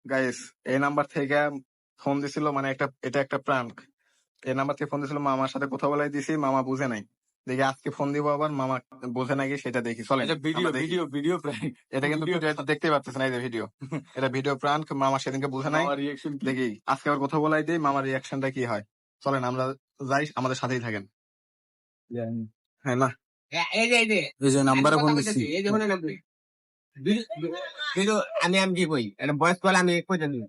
Guys এই number থেকে phone দিছিল, মানে এটা একটা প্রাঙ্ক। এই নাম্বার থেকে ফোন দিছিল, মামার সাথে কথা বলাই দিছি, মামা বুঝে নাই। দেখি আজকে ফোন দিব আবার, মামা বোঝে নাকি সেটা দেখি। চলেন এটা ভিডিও আমরা দেখি। Video video prank. এটা কিন্তু ভিডিও ভিডিও দেখতে পাচ্ছেন, এই যে ভিডিও, এটা ভিডিও প্রাঙ্ক। মামা সেদিনকে বুঝে নাই, আমার রিয়াকশন কি? দেখি আজকে আবার কথা বলাই দিই, মামার রিয়াকশনটা কি হয়। চলেন আমরা যাই, আমাদের সাথেই থাকেন। হ্যাঁ না, এই যে এই যে আমি নাম্বারে কথা ফোন বলতেছি, দিচ্ছি। এই যে শুনেন আপনি। ভিডিও আমি কি কই, এটা বয়স কল আমি কই জানি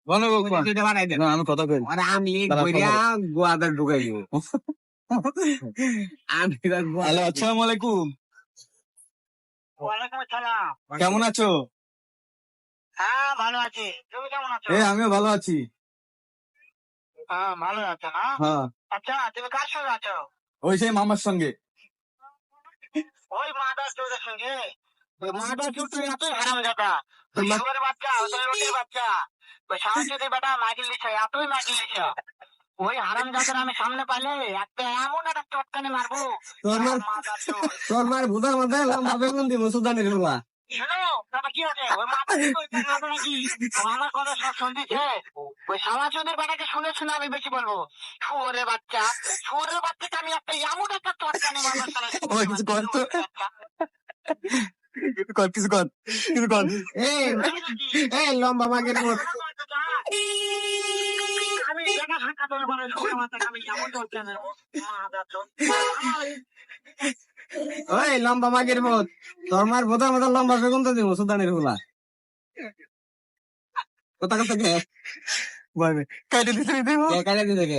বলো ভিডিওটা বানাই দেন। আমি কথা কই। আর আমি দাঁড়া, বইরা গোয়াদার ঢুকাই দিব। আমি হ্যালো, আসসালামু আলাইকুম। ওয়ালাইকুম আসসালাম। কেমন আছো? হ্যাঁ ভালো আছি, তুমি কেমন আছো? আমিও ভালো আছি। হ্যাঁ ভালো আছো না? হ্যাঁ, আচ্ছা তুমি কার সঙ্গে আছো? ওই সেই মামার সঙ্গে। ওই মাদার চোরের সঙ্গে? ওই মাদার চোর তুই এতই হারাম জাতা, ওই শুয়ারের বাচ্চা, ওই রোটির বাচ্চা, ওই সাহায্যের বেটা মাইকেল দিচ্ছে, এতই মাইকেল দিচ্ছে। ওই হারাম জাতার আমি সামনে পাইলে একটা এমন একটা চটকানি মারবো। মাদার চোর তোর মার ভুদার মধ্যে লম্বা বেগুন দিব সুদানের গুলা। শোনো, তারপর কি আছে? ওই মাদার চোর ওই টাকা আছে নাকি? ও আমার কথা সব শুনতেছে। ওই সামাজনের বেটাকে শুনে শুনে আমি বেশি বলবো। শুয়োরের বাচ্চা, শুয়োরের বাচ্চাকে আমি একটা এমন একটা চটকানি মারবো শালা। ওই কিছু কর তো। কিছু কর, কিছু কর, কিছু কর। এই লম্বা মাগের মত আমি দেখা সাক্ষাৎ হলে পরে শুয়োরের বাচ্চাকে আমি এমন চটকানি মারবো। মাদার চোর। ওই লম্বা মাগের মত তোর মার ভুদার মধ্যে লম্বা বেগুন তো দিব সুদানের গুলা। কথা কথা কে কাইটে দিতে কাটা দিতে কে